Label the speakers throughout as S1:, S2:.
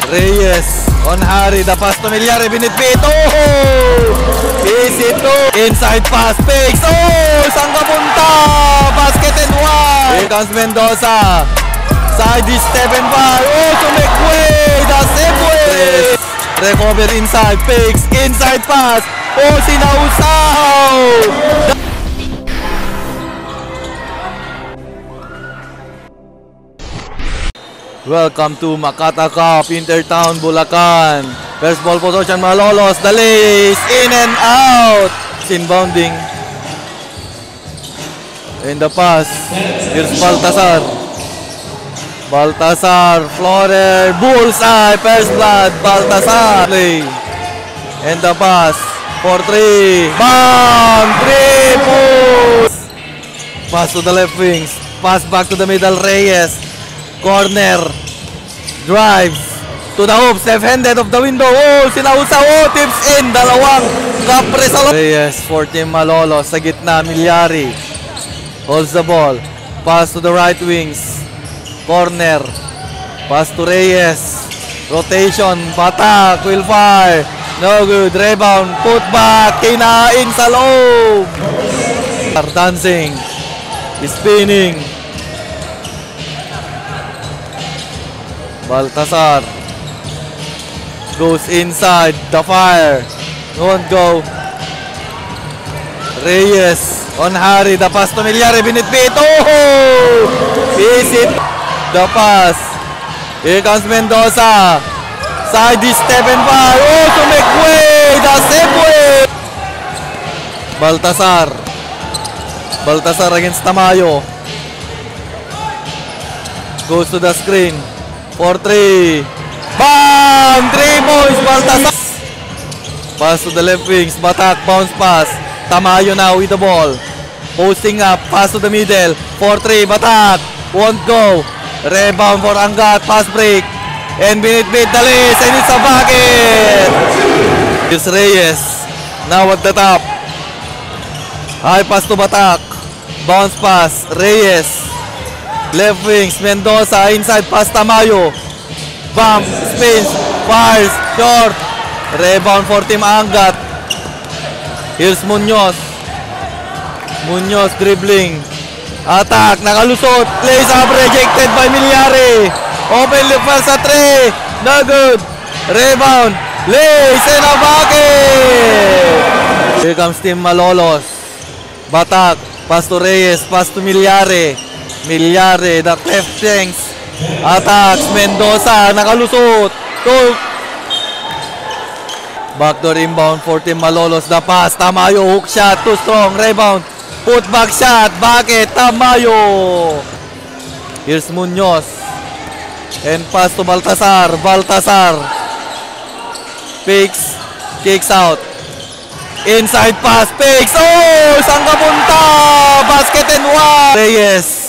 S1: Reyes on Harry, the pass to Milyari, binitbit. Oh! Easy to inside pass, fakes. Oh! Saan ka punta? Basket and one. Here comes Mendoza. Side is Stephen Bar. Oh! To make way. The same way. Recover inside, fakes. Inside pass. Oh! Sinausaw. Welcome to Makata Cup, Intertown, Bulacan. First ball position, Malolos. Delays, in and out. Inbounding. In the pass, here's Baltasar. Baltasar, Florer, bullseye, first blood, Baltasar. Play. In the pass, 4-3. Bam! 3 pulls. Pass to the left wings. Pass back to the middle, Reyes. Corner. Drives to the hoops, left-handed of the window. Oh, sinausa. Oh, tips in. Dalawang kapre sa loob. Reyes for Team Malolos. Sa gitna, Milyari holds the ball. Pass to the right wings. Corner. Pass to Reyes. Rotation. Batak. Will fire. No good. Rebound. Put back. Kinain sa loob. Dancing. Spinning. Baltasar goes inside the fire. Won't go. Reyes on Harry. The pass to Milyari. Binitbit. Oh! Easy. The pass. Here comes Mendoza. Side is Stephen Bar. Oh! To make way. The same way. Baltasar. Baltasar against Tamayo. Goes to the screen. 4-3. Bam! 3 points. Baltasar. Pass to the left wings. Batak. Bounce pass. Tamayo now with the ball. Posting up. Pass to the middle. 4-3. Batak. Won't go. Rebound for Angat. Pass break. And binitbit. Dalis. And it's a bucket. Here's Reyes. Now at the top. High pass to Batak. Bounce pass. Reyes. Left wings, Mendoza, inside pass Tamayo. Bump, spins, fires, short. Rebound for Team Angat. Here's Munoz. Munoz dribbling. Attack, nakalusot. Plays up, rejected by Milyari. Open look pass sa 3. No good. Rebound. Lays and a bucket. Here comes Team Malolos. Batak, pass to Reyes, pass to Milyari. Milyari, the cleft flanks. Attacks, Mendoza, nakalusot. Backdoor inbound for Team Malolos. The pass, Tamayo, hook shot, too strong. Rebound, put back shot, bucket, Tamayo. Here's Munoz. And pass to Baltasar. Baltasar. Fakes, kicks out. Inside pass, fakes. Oh, saan ka punta? Basket and one. Reyes.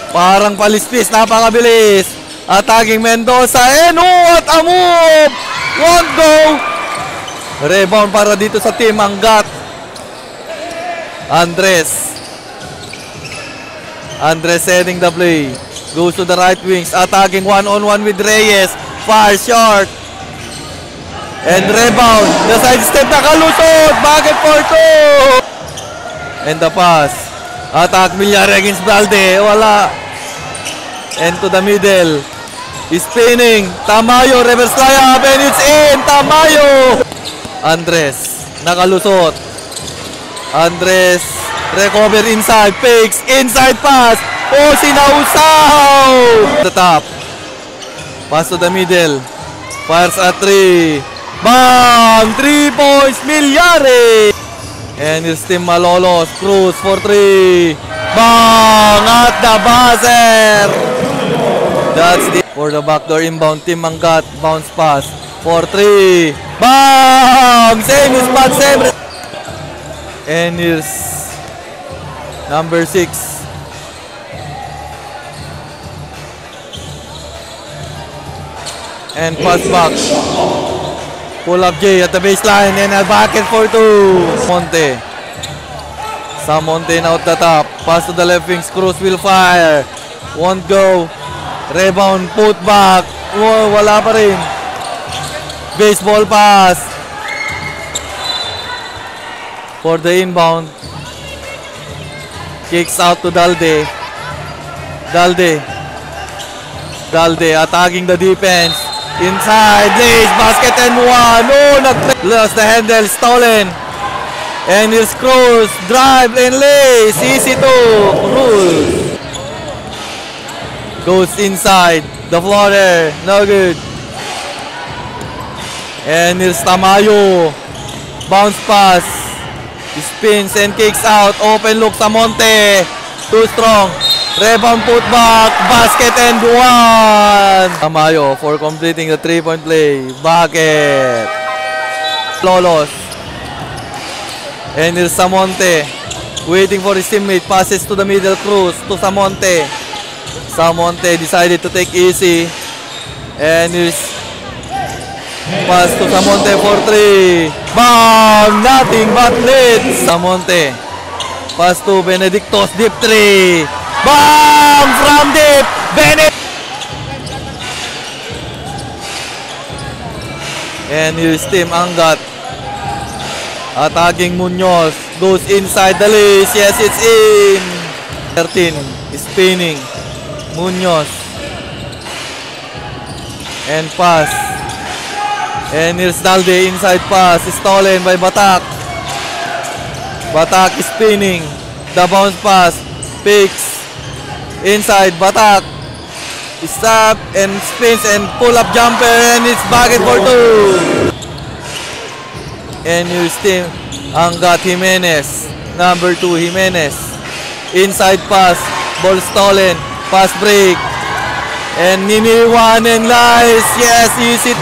S1: Parang palispis, napakabilis. Attacking Mendoza. And what a move! Won't go. Rebound para dito sa Team Angat. Andres. Andres setting the play. Goes to the right wings. Attacking one-on-one with Reyes. Far short. And rebound. The side step nakalusot. Bucket for 2. And the pass. Attack Milyari against Balde. Wala. And to the middle. Spinning. Tamayo. Reverse layup. And it's in. Tamayo. Andres. Nakalusot. Andres. Recover inside. Fakes. Inside pass. Oh, sinausaw. The top. Pass to the middle. Fires at 3. Bam! 3 points. Milyari. And it's Team Malolos. Cruz for 3. Bang! At the buzzer! That's the for the backdoor inbound. Team Angat. Bounce pass. 4-3. Bang! Same spot. Same. And here's number 6. And pass back. Pull up Jay at the baseline and a bucket for 2. Monte. Samonte out the top. Pass to the left wings. Cruz will fire. Won't go. Rebound, put back. Oh, wala pa rin. Baseball pass. For the inbound. Kicks out to Dalde. Dalde attacking the defense. Inside, lays, basket and one. Oh, lost the handle, stolen. And here's Cruz, drive and lays. Easy to Cruz. Goes inside. The floater, no good. And here's Tamayo. Bounce pass. Spins and kicks out. Open look Samonte. Too strong. Rebound put back. Basket and one. Tamayo for completing the 3-point play. Bucket. Lolos. And here's Samonte. Waiting for his teammate. Passes to the middle. Cruz to Samonte. Samonte decided to take easy. And here's pass to Samonte for 3. Bam! Nothing but net. Samonte. Pass to Benedictos. Deep 3. Bam! From deep. And here's Team Angat. Attacking Munoz. Goes inside the lace. Yes, it's in. 13. Spinning. Munoz. And pass. And here's Dalde. Inside pass. Stolen by Batak. Batak is spinning. The bounce pass. Picks. Inside. Batak. Stop and spins and pull up jumper. And it's bucket for 2. And here's Team Angat Jimenez. Number 2 Jimenez. Inside pass. Ball stolen. Pass break. And niniwan and lies. Yes, easy 2.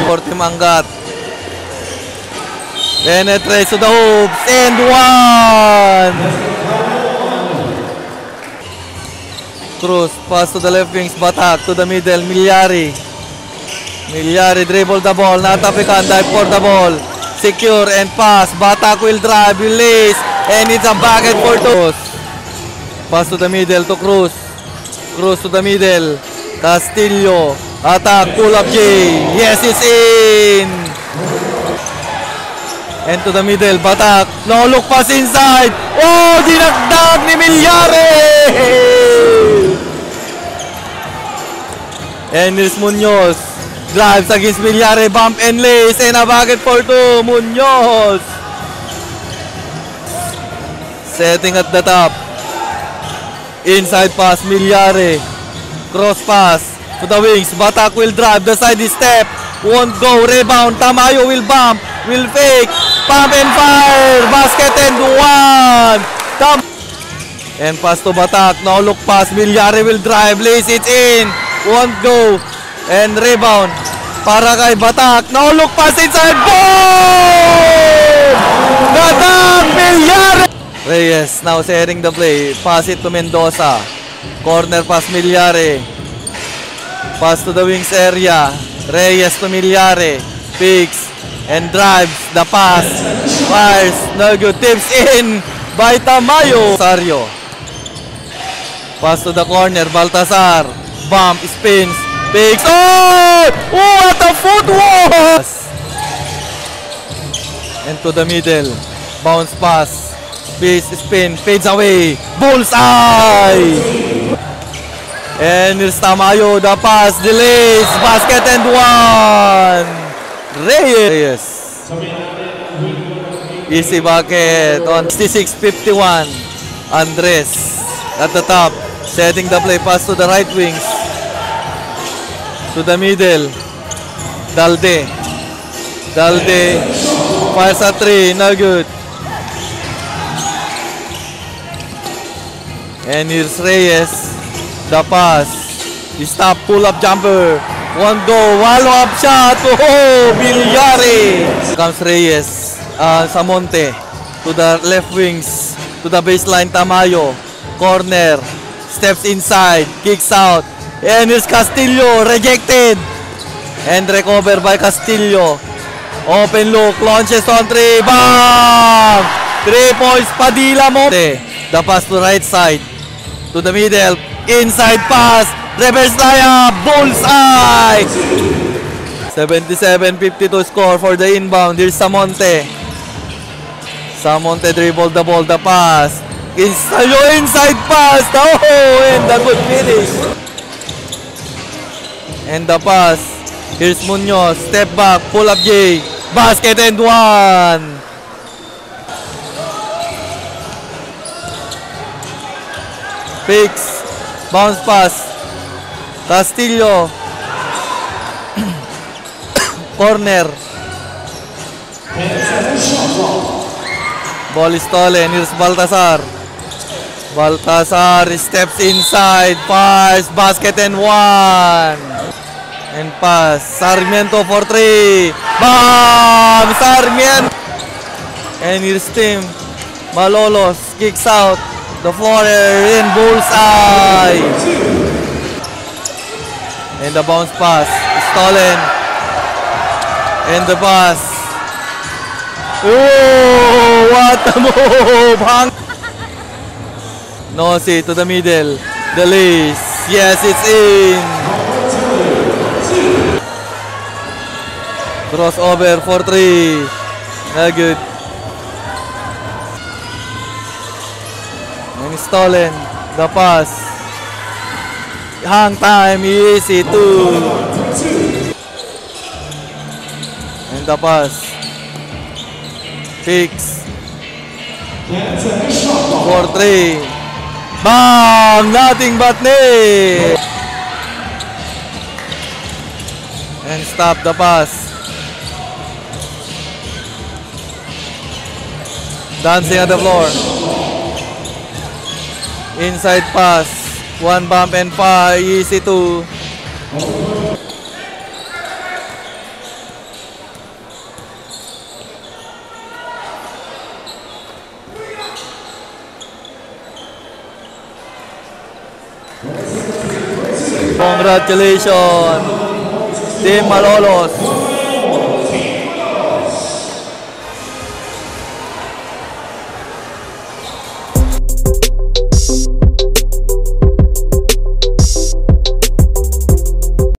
S1: For Team Angat. Penetrates to the hoops. And 1. Cruz. Pass to the left wings. Batak to the middle. Milyari. Milyari dribble the ball. Natapikan. Dive for the ball. Secure and pass. Batak will drive. Will lace. And it's a bucket for 2. Pass to the middle to Cruz. Cruz to the middle. Castillo. Attack. Pull up J. Yes, it's in. And to the middle. Batak. No look pass inside. Oh, dinagdag ni Milyari. And here's Munoz. Drives against Milyari. Bump and lace. And a bucket for 2. Munoz. Setting at the top. Inside pass, Milyari. Cross pass to the wings. Batak will drive. The side is step. Won't go. Rebound. Tamayo will bump. Will fake. Pump and fire. Basket and 1. And pass to Batak. No look pass. Milyari will drive. Lace it in. Won't go. And rebound. Para kay Batak. No look pass inside. Boom! Batak! Milyari! Reyes now sharing the play. Pass it to Mendoza. Corner pass Milyari. Pass to the wings area. Reyes to Milyari. Picks and drives. The pass. Fires. No good. Tips in by Tamayo. Sario. Pass to the corner. Baltasar. Bump. Spins. Picks. Oh! What a footwork! And to the middle. Bounce pass. Spin, fades away. Bullseye! And here's Tamayo. The pass, delays. Basket and 1. Reyes. Easy bucket on 66-51. Andres at the top. Setting the play. Pass to the right wings. To the middle. Dalde. Fires a 3. No good. And here's Reyes. The pass. Stop. Pull up jumper. One go. Wallow up shot. Oh, Milyari. Comes Reyes. Samonte. To the left wings. To the baseline. Tamayo. Corner. Steps inside. Kicks out. And here's Castillo. Rejected. And recovered by Castillo. Open look. Launches on 3. Bam! 3 points. Padilla mo. The pass to right side. To the middle. Inside pass. Reverse layup. Bullseye. 77-52 score for the inbound. Here's Samonte. Samonte dribbled the ball. The pass. Inside pass. Oh, and the good finish. And the pass. Here's Munoz. Step back. Pull up J. Basket and one. Picks. Bounce pass. Castillo. Corner. Ball is stolen. Here's Baltazar. Baltazar steps inside. Fires. Basket and one. And pass. Sarmiento for three. Bam! Sarmiento. And here's Tim. Malolos kicks out. The floater in. Bullseye. And the bounce pass. Stolen. And the pass. Oh, what a move! Nossi to the middle. The lace. Yes, it's in. Crossover for three. Not good. And stolen. The pass. Hang time. Easy two. And the pass. Picks. For three. Bam! Nothing but net. And stop the pass. Dancing on the floor. Inside pass. One bump and five. Easy two. Congratulations, Team Malolos.